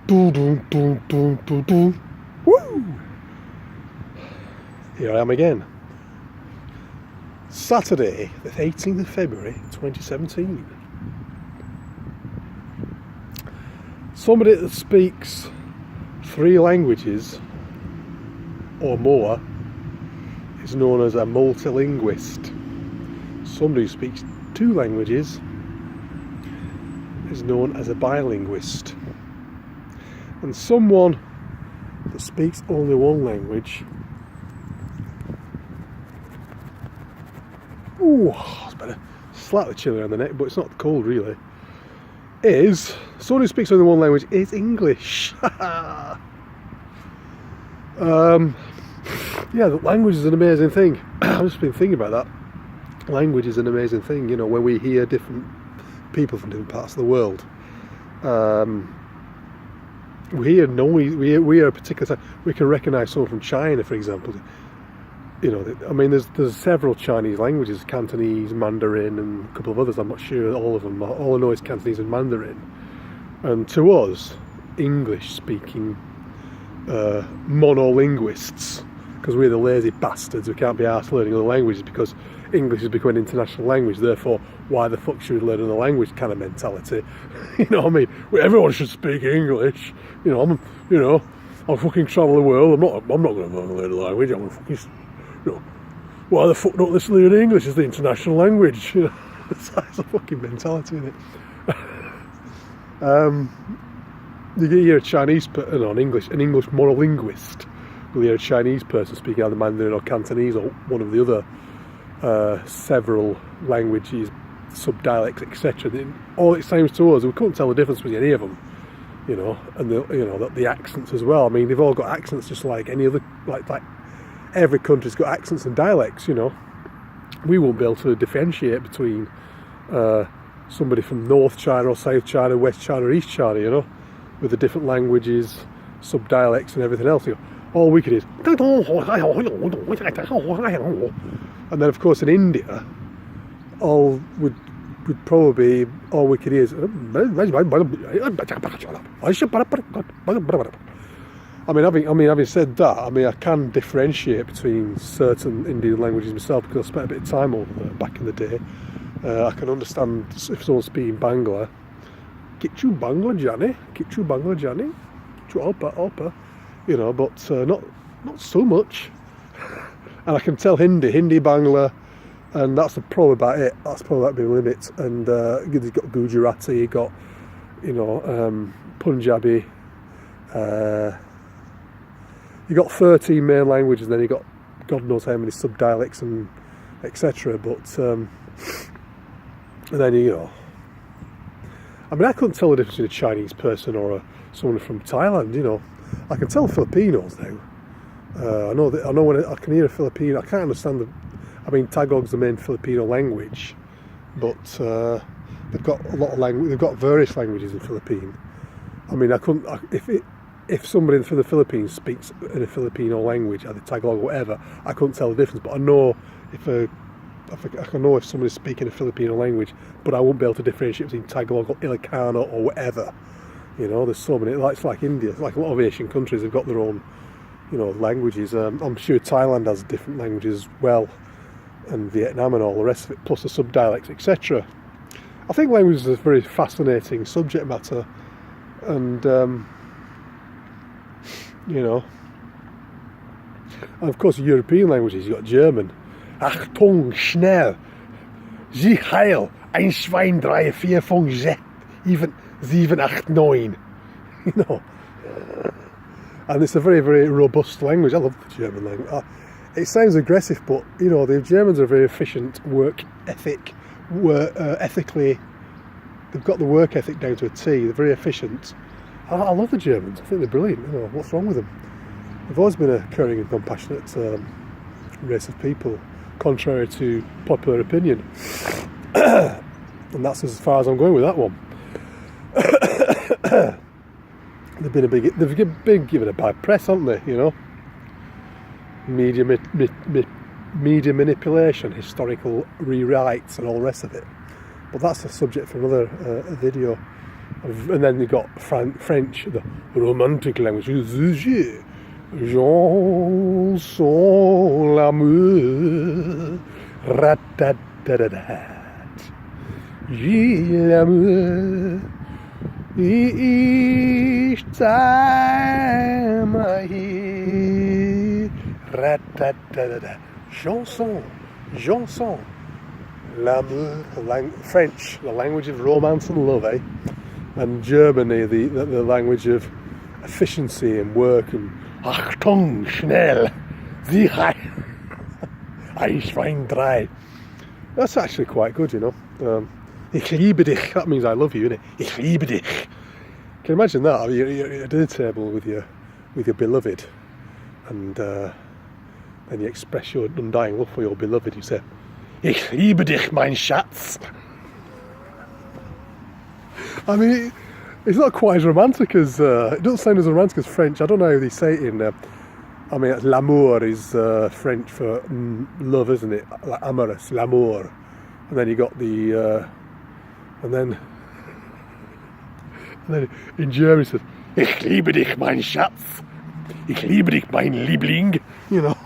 Doo, doo, doo, doo, doo, doo. Woo! Here I am again. Saturday, the 18th of February 2017. Somebody that speaks 3 languages or more is known as a multilinguist. Somebody who speaks 2 languages is known as a bilinguist. And someone that speaks only 1 language, it's better, slightly chilly on the neck, but it's not cold really, is someone who speaks only 1 language is English. Yeah, the language is an amazing thing. I've just been thinking about that. Language is an amazing thing, you know, when we hear different people from different parts of the world. We hear a particular time. We can recognise someone from China, for example. You know, I mean, there's several Chinese languages: Cantonese, Mandarin, and a couple of others. I'm not sure all of them. All I know is Cantonese and Mandarin. And to us, English-speaking monolinguists, because we're the lazy bastards who can't be arsed learning other languages because English has become an international language. Therefore, why the fuck should we learn another language? Kind of mentality. You know what I mean? Everyone should speak English. You know, I'll fucking travel the world. I'm not going to learn a language. I'm going to fucking, you know, why the fuck don't they learn English as the international language? You know, that's a fucking mentality, isn't it? You hear a Chinese person, an English monolinguist. You'll hear a Chinese person speaking either Mandarin or Cantonese or one of the other several languages, subdialects, etc. All it seems to us, we couldn't tell the difference between any of them, you know, and the accents as well. I mean, they've all got accents just like any other, like every country's got accents and dialects, you know. We won't be able to differentiate between somebody from North China or South China, West China or East China, you know, with the different languages, subdialects and everything else. You know, all we could is, and then of course in India, all would probably, all we could hear is, having said that, I mean, I can differentiate between certain Indian languages myself because I spent a bit of time over there back in the day. I can understand if someone's speaking Bangla, Kichu Bangla Jani, Kichu Alpa, you know, but not so much. And I can tell Hindi, Bangla, and that's probably about it. That's probably about being limit. And you've got Gujarati, you've got, you know, Punjabi. You've got 13 main languages, and then you've got God knows how many subdialects and etc. But and then, you know, I mean, I couldn't tell the difference between a Chinese person or someone from Thailand. You know, I can tell Filipinos now. I know when I can hear a Filipino. I can't understand Tagalog's the main Filipino language, but they've got a lot of language. They've got various languages in Philippine. I mean, if somebody from the Philippines speaks in a Filipino language, either Tagalog or whatever, I couldn't tell the difference. But I know I can know if somebody's speaking a Filipino language, but I won't be able to differentiate between Tagalog or Ilocano or whatever. You know, there's so many. It's like India. It's like a lot of Asian countries have got their own, you know, languages. I'm sure Thailand has different languages as well, and Vietnam and all the rest of it, plus the subdialects, etc. I think language is a very fascinating subject matter, and you know, and of course European languages. You've got German, Achtung, schnell, Sie heil, 1, 2, 3, 4, 5, 6, 7, 8, 9. You know, and it's a very, very robust language. I love the German language. It sounds aggressive, but you know, the Germans are very efficient, work ethic, ethically. They've got the work ethic down to a T. They're very efficient. I love the Germans. I think they're brilliant. You know, what's wrong with them? They've always been a caring and compassionate race of people, contrary to popular opinion. And that's as far as I'm going with that one. They've been given a bad press, haven't they? You know, media manipulation, historical rewrites, and all the rest of it. But that's a subject for another video. And then you got French, the romantic language. Chanson l'amour, ratatatat. L'amour, each time I hear, ratatatat. Chanson, l'amour, French, the language of romance and love, eh? And Germany, the language of efficiency and work and Achtung, schnell, sicher, eins, zwei, drei. That's actually quite good, you know. Ich liebe dich, that means I love you, innit? Ich liebe dich. Can you imagine that? I mean, you're at a dinner table with your beloved, and then you express your undying love for your beloved. You say, Ich liebe dich, mein Schatz. I mean, it's not quite as romantic as, it doesn't sound as romantic as French. I don't know how they say it in, I mean, l'amour is French for love, isn't it? Amorous, l'amour. And then you got the, and then in German it says, Ich liebe dich, mein Schatz. Ich liebe dich, mein Liebling. You know.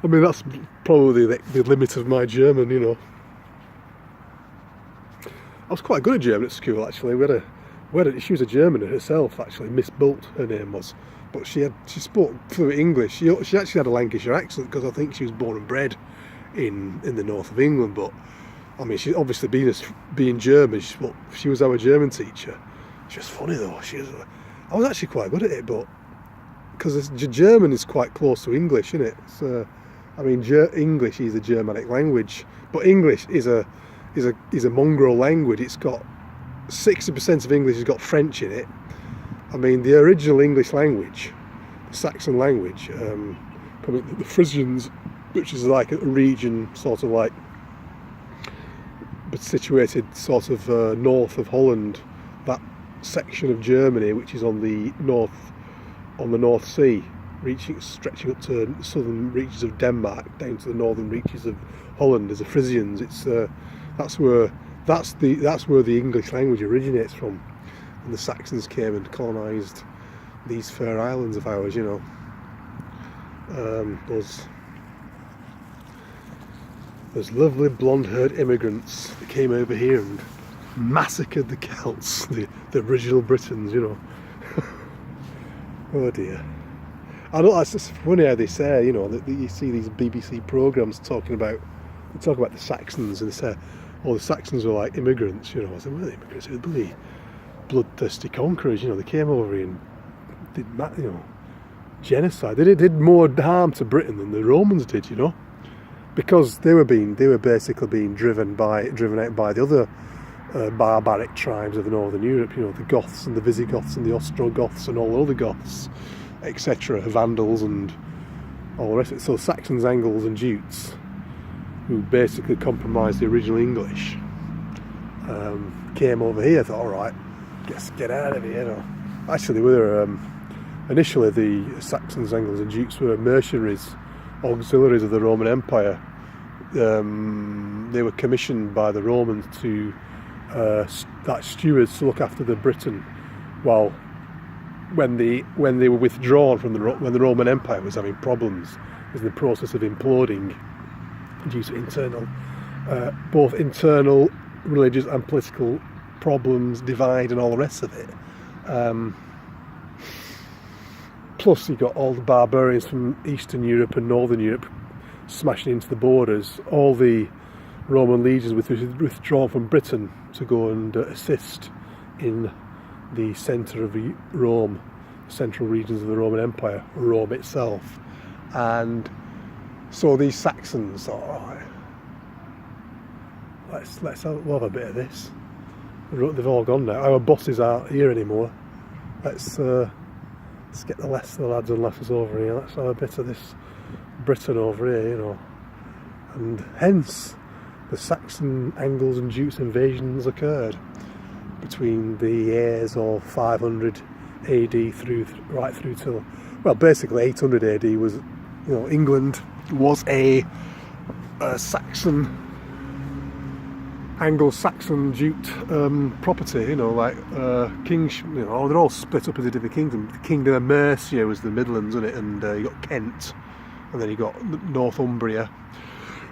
I mean, that's probably the limit of my German, you know. I was quite good at German at school, actually. She was a German herself, actually. Miss Bolt, her name was. But she spoke fluent English. She actually had a Lancashire accent, because I think she was born and bred in the north of England. But I mean, she obviously being German. She was our German teacher. She was funny though. I was actually quite good at it, but because German is quite close to English, isn't it? So, I mean, English is a Germanic language, but English is a mongrel language. It's got 60% of English has got French in it. I mean, the original English language, the Saxon language, probably the Frisians, which is like a region sort of like, but situated sort of north of Holland, that section of Germany which is on the North Sea, stretching up to the southern reaches of Denmark down to the northern reaches of Holland, as the Frisians. It's that's where the English language originates from, and the Saxons came and colonised these fair islands of ours, you know. Those lovely blonde-haired immigrants that came over here and massacred the Celts, the original Britons, you know. Oh dear. I know, it's just funny how they say, you know, that you see these BBC programmes talk about the Saxons, and they say, oh, the Saxons were like immigrants, you know. I said, well, the immigrants were bloody bloodthirsty conquerors, you know. They came over here and did, you know, genocide. They did more harm to Britain than the Romans did, you know, because they were basically being driven out by the other barbaric tribes of Northern Europe, you know, the Goths and the Visigoths and the Ostrogoths and all the other Goths, etc., Vandals and all the rest of it. So Saxons, Angles and Jutes, who basically compromised the original English, came over here, thought, alright, let's get out of here, you know. Actually, we were, initially the Saxons, Angles and Jutes were mercenaries, auxiliaries of the Roman Empire. They were commissioned by the Romans to like stewards to look after the Britain, while when they were withdrawn from when the Roman Empire was having problems, was in the process of imploding due to both internal religious and political problems, divide and all the rest of it. Plus you got all the barbarians from Eastern Europe and Northern Europe smashing into the borders. All the Roman legions withdrawn from Britain to go and assist in the centre of Rome, central regions of the Roman Empire, Rome itself. And so these Saxons thought, alright, let's have a bit of this. They've all gone now. Our bosses aren't here anymore. Let's get the lads and lasses over here. Let's have a bit of this Britain over here, you know. And hence the Saxon, Angles and Jutes invasions occurred between the years of 500 AD right through till, well, basically 800 AD was, you know, England was a Saxon Anglo-Saxon duked property, you know, like kings, you know, they're all split up into different kingdoms. The Kingdom of Mercia was the Midlands, wasn't it? And you got Kent, and then you got Northumbria.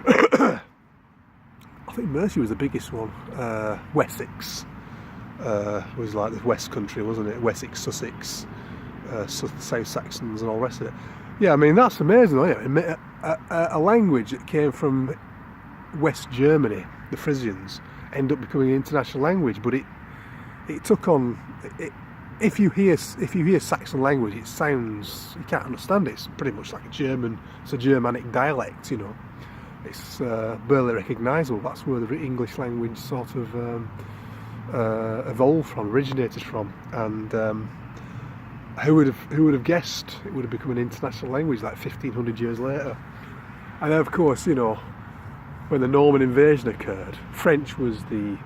I think Mercia was the biggest one. Wessex was like the West Country, wasn't it? Wessex, Sussex, South Saxons, and all the rest of it. Yeah, I mean that's amazing, isn't it? A language that came from West Germany, the Frisians, end up becoming an international language, but it took on. If you hear Saxon language, it sounds, you can't understand it. It's pretty much like a German. It's a Germanic dialect, you know. It's barely recognisable. That's where the English language sort of evolved from, originated from, and who would have guessed it would have become an international language like 1500 years later? And of course, you know, when the Norman invasion occurred, French was the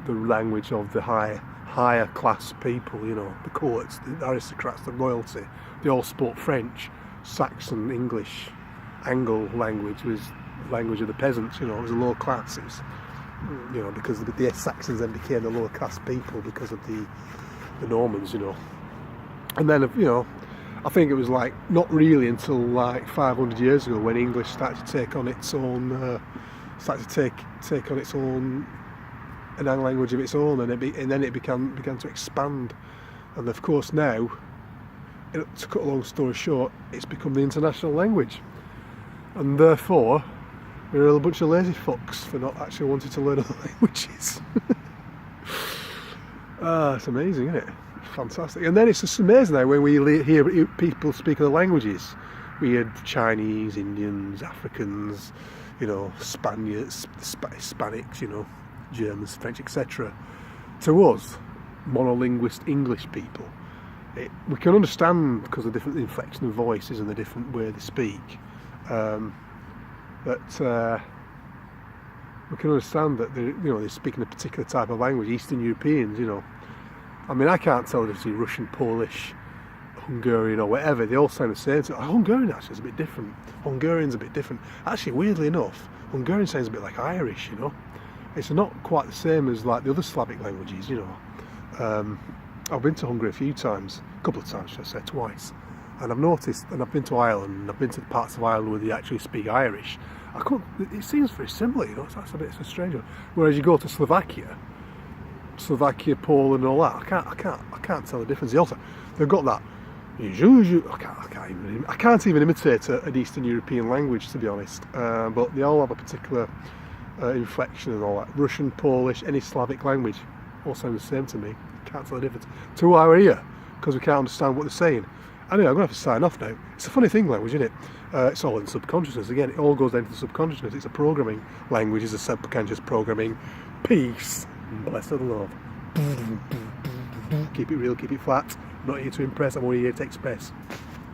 language of the higher class people, you know, the courts, the aristocrats, the royalty. They all spoke French. Saxon, English, Anglo language was the language of the peasants, you know, it was the lower class. It was, you know, because the Saxons then became the lower class people because of the Normans, you know. And then, you know, I think it was like not really until like 500 years ago when English started to take on its own, take on its own, a language of its own, and then it began to expand. And of course now, to cut a long story short, it's become the international language, and therefore we're a bunch of lazy fucks for not actually wanting to learn other languages. It's amazing, isn't it? Fantastic. And then it's just amazing now when we hear people speak other languages. We had Chinese, Indians, Africans, you know, Spaniards, Hispanics, you know, Germans, French, etc. To us, monolinguist English people, we can understand because of the different inflection of voices and the different way they speak. That we can understand that they're speaking a particular type of language. Eastern Europeans, you know. I mean, I can't tell the difference between Russian, Polish, Hungarian, or whatever. They all sound the same. So Hungarian actually is a bit different. Hungarian's a bit different. Actually, weirdly enough, Hungarian sounds a bit like Irish, you know. It's not quite the same as like the other Slavic languages, you know. I've been to Hungary a few times, a couple of times, should I say, twice. And I've noticed, and I've been to Ireland, and I've been to the parts of Ireland where they actually speak Irish. It seems very similar, you know. That's a bit of a strange one. Whereas you go to Slovakia, Poland, and all that, I can't tell the difference. They've got that. I can't even imitate an Eastern European language, to be honest. But they all have a particular inflection and all that. Russian, Polish, any Slavic language, all sound the same to me. Can't tell the difference. To our ear, because we can't understand what they're saying. Anyway, I'm going to have to sign off now. It's a funny thing, language, isn't it? It's all in subconsciousness. Again, it all goes down to the subconsciousness. It's a programming. Language is a subconscious programming. Peace. Blessed love. Keep it real, keep it flat. I'm not here to impress, I'm only here to express.